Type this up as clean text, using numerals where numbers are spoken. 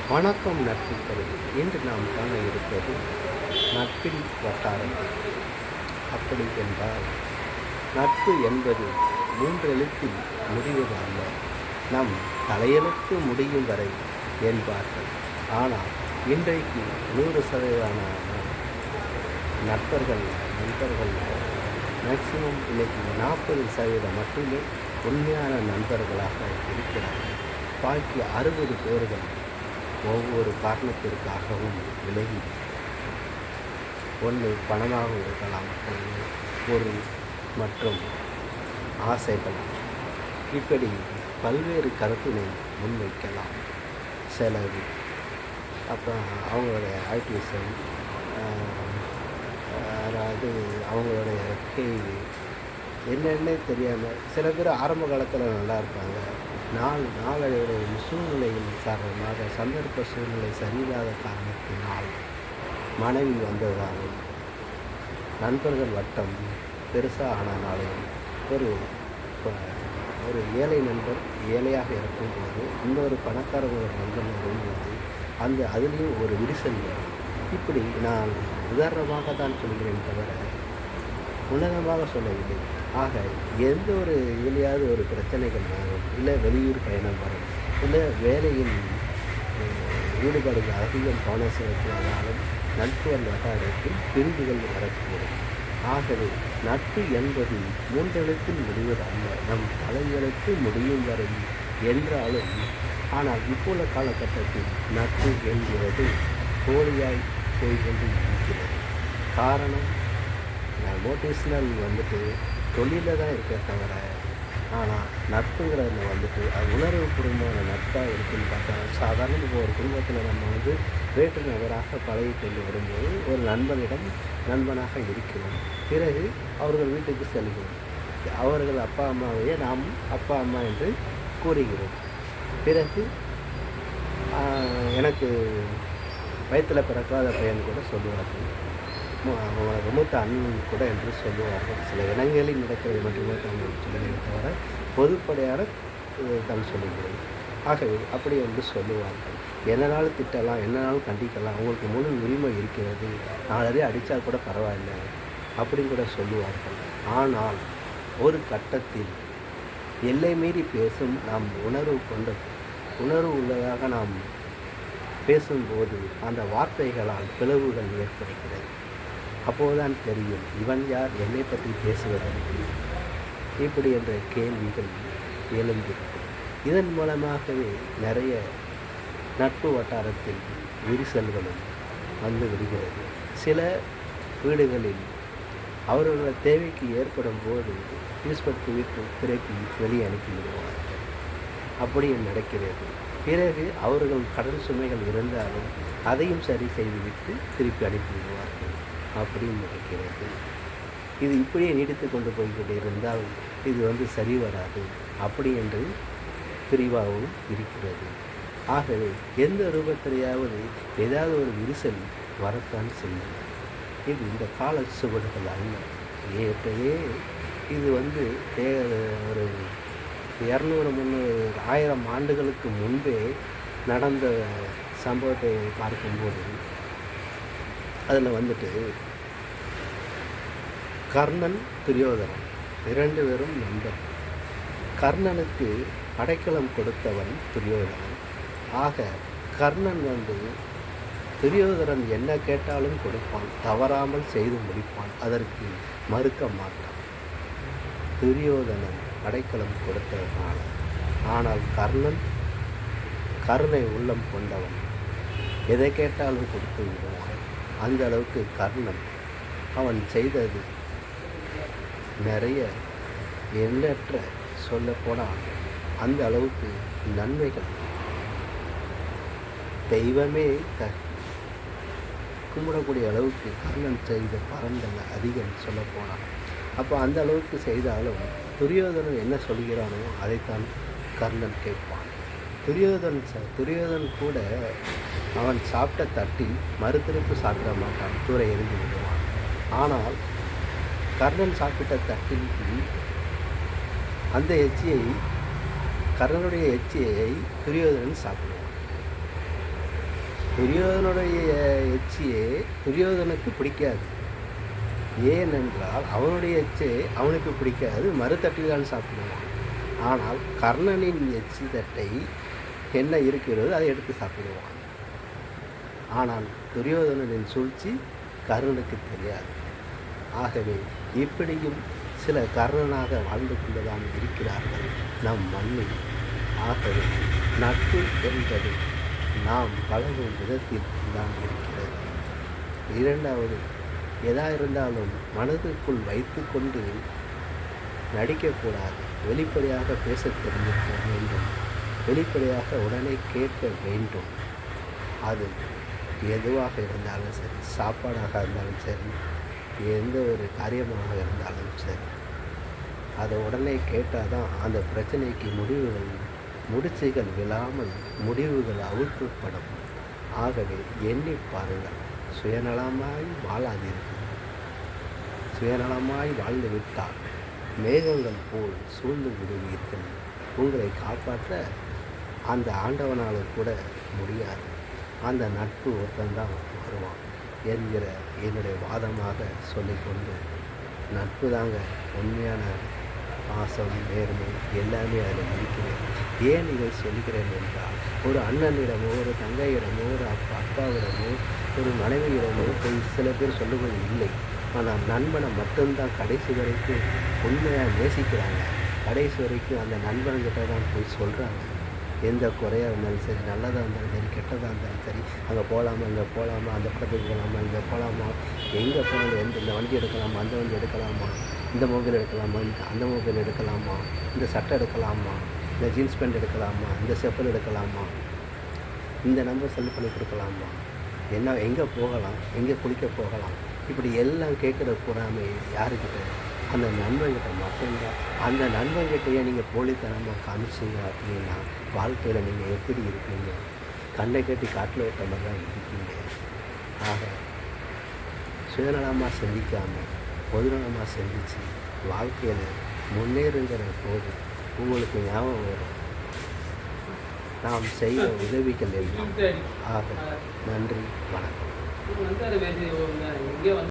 வணக்கம் நட்புகள். இன்று நாம் காண இருப்பது நட்பின் வட்டாரங்கள். அப்படி என்றால் நட்பு என்பது மூன்றெழுத்தில் முடிவது அல்ல, நம் தலையெழுத்து முடியும் வரை என்பார்கள். ஆனால் இன்றைக்கு 100% நண்பர்கள் மேக்சிமம் இன்னைக்கு 40% மட்டுமே உண்மையான நண்பர்களாக இருக்கிறார்கள். பாக்கி 60 பேர்கள் ஒவ்வொரு காரணத்திற்காகவும் விலகி, ஒன்று பணமாக இருக்கலாம், ஒன்று பொருள் மற்றும் ஆசைகள், இப்படி பல்வேறு கருத்தினை முன்வைக்கலாம். செலவு, அப்புறம் அவங்களுடைய ஆக்டிவிசம், அதாவது அவங்களுடைய கேள்வி என்னென்னே தெரியாமல் சில பேர் ஆரம்ப காலத்தில் நல்லா இருப்பாங்க. நாளடைவில் சூழ்நிலையின் காரணமாக, சந்தர்ப்ப சூழ்நிலை சரியில்லாத காரணத்தினால் மனைவி வந்ததாலும், நண்பர்கள் வட்டம் பெருசாக ஆனாலும், ஒரு ஒரு ஏழை நண்பர் ஏழையாக இருக்கும்போது இன்னொரு பணக்காரங்க நண்பன் வரும்போது அதுலேயும் ஒரு விரிசல் வரும். இப்படி நான் உதாரணமாக தான் சொல்கிறேன் தவிர உன்னதமாக சொல்லவில்லை. ஆக எந்த ஒரு இதுலையாவது ஒரு பிரச்சனைகள் வரும், இல்லை வெளியூர் பயணம் வரும், இல்லை வேலையின் ஈடுபாடுகள் அதிகம் கவனம் செலுத்துவதாலும் நட்பு வட்டாரத்தில் பிரிவுகள் வரக்கூடும். ஆகவே நட்பு என்பது மூன்றெழுத்தில் முடிவது அல்ல, நம் தலையெழுத்து முடியும் வரை என்றாலும். ஆனால் இப்போது காலகட்டத்தில் நட்பு என்கிறது போலியாய் போய்கொண்டு இருக்கிறது. காரணம், மோட்டிவேஷ்னல் தொழிலில் தான் இருக்க தவிர, ஆனால் நட்புங்கிறதுல அது உணர்வுபூர்வமான நட்பாக இருக்குதுன்னு பார்த்தா, சாதாரண இப்போ ஒரு குடும்பத்தில் நம்ம வேற்று நபராக பழகி கொண்டு வரும்போது ஒரு நண்பனிடம் நண்பனாக இருக்கிறோம். பிறகு அவர்கள் வீட்டுக்கு செல்கிறோம். அவர்கள் அப்பா அம்மாவையே நாம் அப்பா அம்மா என்று கூறுகிறோம். பிறகு எனக்கு வயிற்றில் பிறக்காத பையன் கூட சொல்லுவார்கள், அவங்கள மூத்த அண்ணன் கூட என்று சொல்லுவார்கள். சில இடங்களில் நடக்கிறது மட்டுமே தான் சொல்லுகிறேன் தவிர பொதுப்படையான தான் சொல்லுகிறேன். ஆகவே அப்படி என்று சொல்லுவார்கள். என்னனாலும் திட்டலாம், என்னனாலும் கண்டிக்கலாம், அவங்களுக்கு முழு உரிமை இருக்கிறது, நாளே அடித்தா கூட பரவாயில்லை அப்படின்னு கூட சொல்லுவார்கள். ஆனால் ஒரு கட்டத்தில் எல்லை மீறி பேசும் நாம் உணர்வு உள்ளதாக நாம் பேசும்போது அந்த வார்த்தைகளால் பிளவுகள் ஏற்படுகிறது. அப்போதுதான் தெரியும், இவன் யார் என்னை பற்றி பேசுவதற்கு, இப்படி என்ற கேள்விகள் எழுந்திருக்கும். இதன் மூலமாகவே நிறைய நட்பு வட்டாரத்தில் விரிசல்களும் வந்து விடுகிறது. சில வீடுகளில் அவர்களோட தேவைக்கு ஏற்படும் போது யூஸ்படுத்தி விட்டு திருப்பி வெளியே அனுப்பி விடுவார்கள். அப்படியும் நடக்கிறது. பிறகு அவர்கள் கடன் சுமைகள் இருந்தாலும் அதையும் சரி செய்துவிட்டு திருப்பி அனுப்பிவிடுவார்கள். அப்படியும் நடக்கிறது. இது இப்படியே நீடித்து கொண்டு போய்கிட்டு இருந்தால் இது சரி வராது, அப்படி என்று பிரிவாகவும் இருக்கிறது. ஆகவே எந்த ரூபத்திலேயாவது ஏதாவது ஒரு விரிசல் வரத்தான் செய்யும். இது இந்த கால சுவடுகள் அல்ல. ஏற்கனவே இது ஒரு 200, 300, 1000 ஆண்டுகளுக்கு முன்பே நடந்த சம்பவத்தை பார்க்கும்போது அதில் கர்ணன், துரியோதனன் 2 பேரும் நண்பர். கர்ணனுக்கு அடைக்கலம் கொடுத்தவன் துரியோதனன். ஆக கர்ணன் துரியோதனன் என்ன கேட்டாலும் கொடுப்பான், தவறாமல் செய்து முடிப்பான், அதற்கு மறுக்க மாட்டான். துரியோதனன் அடைக்கலம் கொடுத்தவனால. ஆனால் கர்ணன் கருணை உள்ளம் கொண்டவன், எதை கேட்டாலும் கொடுத்து விடுவான். அந்த அளவுக்கு கர்ணன் அவன் செய்தது நிறைய எண்ணற்ற, சொல்லப்போனால் அந்த அளவுக்கு நன்மைகள் தெய்வமே கும்பிடக்கூடிய அளவுக்கு கர்ணன் செய்த பலன்கள் அதிகம் சொல்லப்போனான். அப்போ அந்த அளவுக்கு செய்தாலும் துரியோதனன் என்ன சொல்கிறானோ அதைத்தான் கர்ணன் கேட்பான். துரியோதன் கூட அவன் சாப்பிட்ட தட்டில் மறுதிருப்பு சாப்பிட மாட்டான், தூர எரிந்து விடுவான். ஆனால் கர்ணன் சாப்பிட்ட தட்டில் அந்த எச்சியை, கர்ணனுடைய எச்சியை துரியோதனன் சாப்பிடுவான். துரியோதனுடைய எச்சியே துரியோதனுக்கு பிடிக்காது. ஏனென்றால் அவனுடைய எச்சே அவனுக்கு பிடிக்காது, மறுதட்டில் தான் சாப்பிடுவான். ஆனால் கர்ணனின் எச்சி தட்டை என்ன இருக்கிறதோ அதை எடுத்து சாப்பிடுவான். ஆனால் துரியோதனனின் சூழ்ச்சி கர்ணனுக்கு தெரியாது. ஆகவே இப்படியும் சில கர்ணனாக வாழ்ந்து கொண்டுதான் இருக்கிறார்கள் நம் மண்ணில். ஆகவே நட்பு என்பது நாம் பழகும் விதத்தில் தான் இருக்கிறது. இரண்டாவது, எதா இருந்தாலும் மனதுக்குள் வைத்து கொண்டு நடிக்கக்கூடாது. வெளிப்படையாக பேச தெரிந்திருக்க வேண்டும். வெளிப்படையாக உடனே கேட்க வேண்டும். அது எதுவாக இருந்தாலும் சரி, சாப்பாடாக இருந்தாலும் சரி, எந்த ஒரு காரியமாக இருந்தாலும் சரி, அதை உடனே கேட்டால் தான் அந்த பிரச்சனைக்கு முடிச்சுகள் விழாமல் முடிவுகள் அவுழ்க்கப்படும். ஆகவே எண்ணி பாருங்கள், சுயநலமாய் வாழாதீர்கள். சுயநலமாய் வாழ்ந்து விட்டால் மேகங்கள் போல் சூழ்ந்து விடுவீர்கள். உங்களை காப்பாற்ற அந்த ஆண்டவனால் கூட முடியாது. அந்த நட்பு ஒருத்தந்தான் வருவான் என்கிற என்னுடைய வாதமாக சொல்லிக்கொண்டு, நட்பு தாங்க உண்மையான பாசம், நேர்மை எல்லாமே அதில் இருக்கிறேன். ஏன் இதை சொல்கிறேன் என்றால், ஒரு அண்ணனிடமோ ஒரு தங்கையிடமோ ஒரு அப்பாவிடமோ ஒரு மனைவியிடமோ போய் சில பேர் சொல்லுவது இல்லை. ஆனால் நண்பனை மட்டும்தான் கடைசி வரைக்கும் உண்மையாக நேசிக்கிறாங்க. கடைசி வரைக்கும் அந்த நண்பன்கிட்ட தான் போய் சொல்கிறாங்க. எந்த குறையாக இருந்தாலும் சரி, நல்லதாக இருந்தாலும் சரி, கெட்டதாக இருந்தாலும் சரி, அங்கே போகலாமா, இங்கே போகலாமா, அந்த படத்துக்கு போகலாமா, இங்கே போகலாமா, எங்கே போனாலும் இந்த வண்டி எடுக்கலாமா, அந்த வண்டி எடுக்கலாமா, இந்த மொபைல் எடுக்கலாமா, அந்த மொபைல் எடுக்கலாமா, இந்த சட்டை எடுக்கலாமா, இந்த ஜீன்ஸ் பேண்ட் எடுக்கலாமா, இந்த செப்பல் எடுக்கலாமா, இந்த நம்பர் செல் பண்ணி கொடுக்கலாமா, என்ன எங்கே போகலாம், எங்கே குளிக்க போகலாம், இப்படி எல்லாம் கேட்குற கூடாமே யாருக்கிட்ட? அந்த நண்பன்கிட்ட மட்டும்தான். அந்த நண்பன்கிட்டையே நீங்கள் போலித்தனமாக காமிச்சிங்க அப்படின்னா வாழ்க்கையில் நீங்கள் எப்படி இருப்பீங்க? கண்ணை கட்டி காட்டில் விட்ட மாதிரி தான் இருப்பீங்க. ஆக சுயநலமாக சிந்திக்காமல் பொதுநலமாக சிந்திச்சு வாழ்க்கையில் முன்னேறுங்கிற போது உங்களுக்கு ஞாபகம் வரும் நாம் செய்த உதவிகள் எல்லாம். ஆக நன்றி, வணக்கம்.